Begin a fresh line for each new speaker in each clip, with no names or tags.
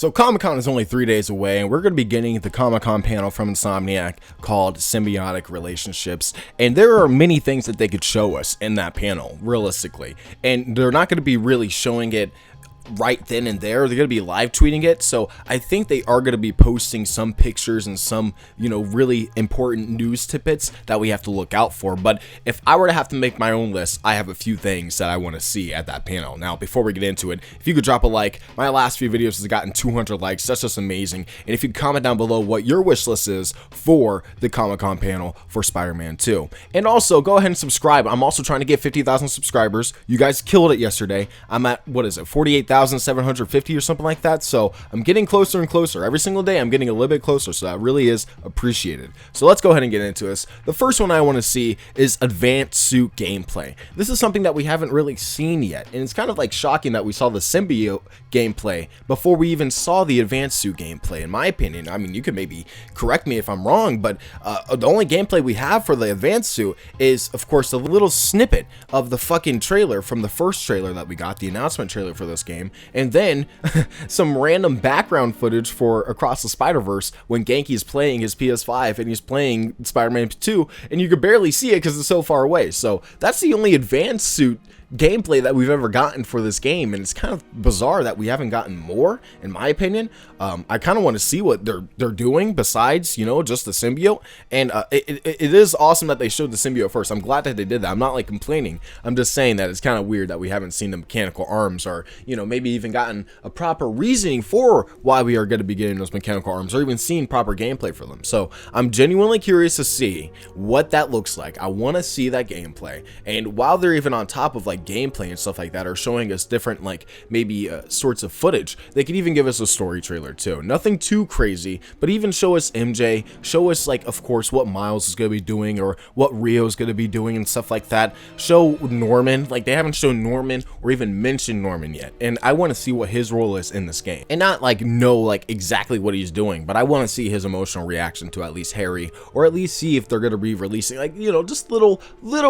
So Comic-Con is only 3 days away, and we're going to be getting the Comic-Con panel from Insomniac called Symbiotic Relationships, and there are many things that they could show us in that panel, realistically, and they're not going to be really showing it right then and there. They're going to be live tweeting it, so I think they are going to be posting some pictures and some, really important news tidbits that we have to look out for. But if I were to have to make my own list, I have a few things that I want to see at that panel. Now, before we get into it, if you could drop a like, my last few videos has gotten 200 likes, that's just amazing. And if you comment down below what your wish list is for the Comic-Con panel for Spider-Man 2. And also, go ahead and subscribe. I'm also trying to get 50,000 subscribers. You guys killed it yesterday. I'm at, 48,750 or something like that, so I'm getting closer and closer. Every single day I'm getting a little bit closer, so that really is appreciated. So let's go ahead and get into this. The first one I want to see is advanced suit gameplay. This is something that we haven't really seen yet, and it's kind of like shocking that we saw the symbiote gameplay before we even saw the advanced suit gameplay, in my opinion. I mean, you could maybe correct me if I'm wrong, but the only gameplay we have for the advanced suit is, of course, a little snippet of the fucking trailer from the first trailer that we got, the announcement trailer for this game, and then some random background footage for Across the Spider-Verse when Genki's playing his PS5 and he's playing Spider-Man 2, and you could barely see it because it's so far away. So that's the only advanced suit gameplay that we've ever gotten for this game, and it's kind of bizarre that we haven't gotten more, in my opinion. I kind of want to see what they're doing besides, just the symbiote, and it is awesome that they showed the symbiote first. I'm glad that they did that. I'm not like complaining. I'm just saying that it's kind of weird that we haven't seen the mechanical arms, or maybe even gotten a proper reasoning for why we are going to be getting those mechanical arms, or even seen proper gameplay for them. So I'm genuinely curious to see what that looks like. I want to see that gameplay, and while they're even on top of like gameplay and stuff like that, are showing us different maybe sorts of footage, they could even give us a story trailer too. Nothing too crazy, but even show us MJ, show us of course what Miles is going to be doing, or what Rio is going to be doing and stuff like that. Show Norman. They haven't shown Norman or even mentioned Norman yet, and I want to see what his role is in this game, and not know exactly what he's doing, but I want to see his emotional reaction to at least Harry, or at least see if they're going to be releasing just little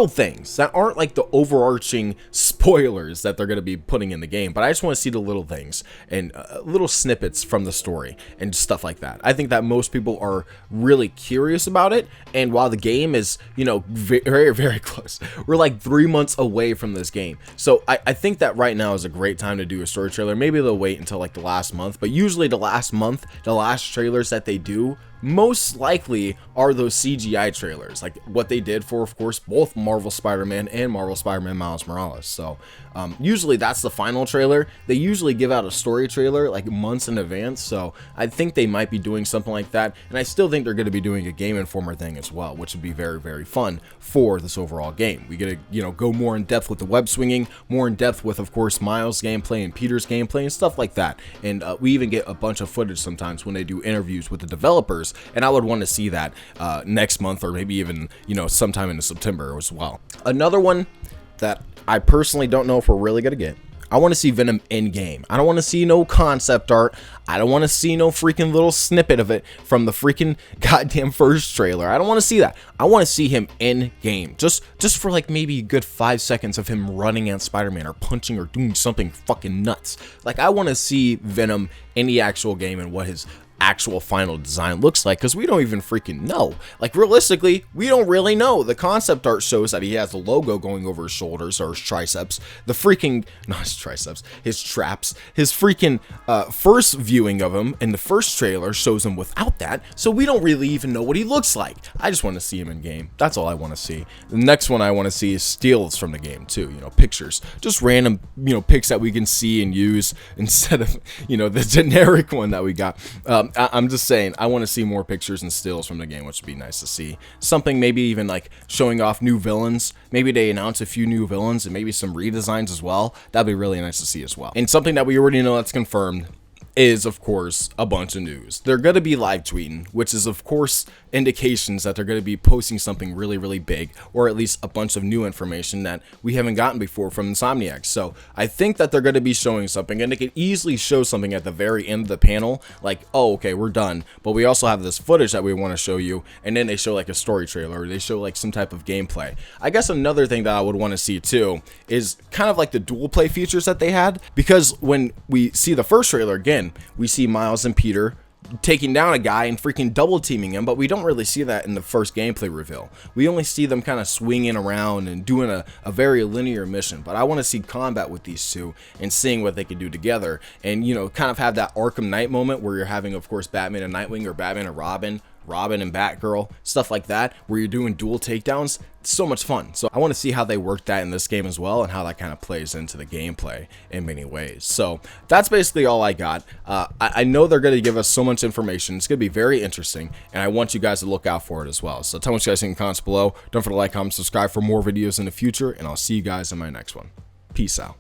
things that aren't the overarching spoilers that they're going to be putting in the game, but I just want to see the little things and little snippets from the story and stuff like that. I think that most people are really curious about it, and while the game is very, very close, we're 3 months away from this game, so I think that right now is a great time to do a story trailer. Maybe they'll wait until the last month, but usually the last month, the last trailers that they do most likely are those CGI trailers, like what they did for, of course, both Marvel Spider-Man and Marvel Spider-Man Miles Morales. So usually that's the final trailer. They usually give out a story trailer months in advance, so I think they might be doing something like that, and I still think they're going to be doing a Game Informer thing as well, which would be very, very fun for this overall game. We get to go more in depth with the web swinging, more in depth with, of course, Miles gameplay and Peter's gameplay and stuff like that, and we even get a bunch of footage sometimes when they do interviews with the developers, and I would want to see that next month, or maybe even sometime in September as well. Another one that I personally don't know if we're really gonna get, I want to see Venom in game. I don't want to see no concept art. I don't want to see no freaking little snippet of it from the freaking goddamn first trailer. I don't want to see that. I want to see him in game, just for maybe a good 5 seconds of him running at Spider-Man, or punching, or doing something fucking nuts. I want to see Venom in the actual game and what his actual final design looks like, because we don't even freaking know. Realistically, we don't really know. The concept art shows that he has the logo going over his shoulders, or his triceps. The freaking, not his triceps, his traps. His freaking first viewing of him in the first trailer shows him without that, so we don't really even know what he looks like. I just want to see him in game. That's all I want to see. The next one I want to see is stills from the game too, pictures, just random pics that we can see and use instead of the generic one that we got. I'm just saying, I want to see more pictures and stills from the game, which would be nice to see. Something maybe even showing off new villains. Maybe they announce a few new villains and maybe some redesigns as well. That'd be really nice to see as well. And something that we already know that's confirmed is, of course, a bunch of news. They're going to be live tweeting, which is, of course, indications that they're going to be posting something really, really big, or at least a bunch of new information that we haven't gotten before from Insomniac. So I think that they're going to be showing something, and they could easily show something at the very end of the panel, like, oh, okay, we're done, but we also have this footage that we want to show you, and then they show like a story trailer, or they show like some type of gameplay. I guess another thing that I would want to see too is kind of like the dual play features that they had, because when we see the first trailer again, we see Miles and Peter taking down a guy and freaking double teaming him, but we don't really see that in the first gameplay reveal. We only see them kind of swinging around and doing a very linear mission, but I want to see combat with these two and seeing what they can do together, and, you know, kind of have that Arkham Knight moment where you're having, of course, Batman and Nightwing, or Batman and Robin and Batgirl, stuff like that, where you're doing dual takedowns. It's so much fun. So I want to see how they work that in this game as well, and how that kind of plays into the gameplay in many ways. So that's basically all I got. I know they're going to give us so much information. It's going to be very interesting, and I want you guys to look out for it as well. So tell me what you guys think in the comments below. Don't forget to like, comment, subscribe for more videos in the future, and I'll see you guys in my next one. Peace out.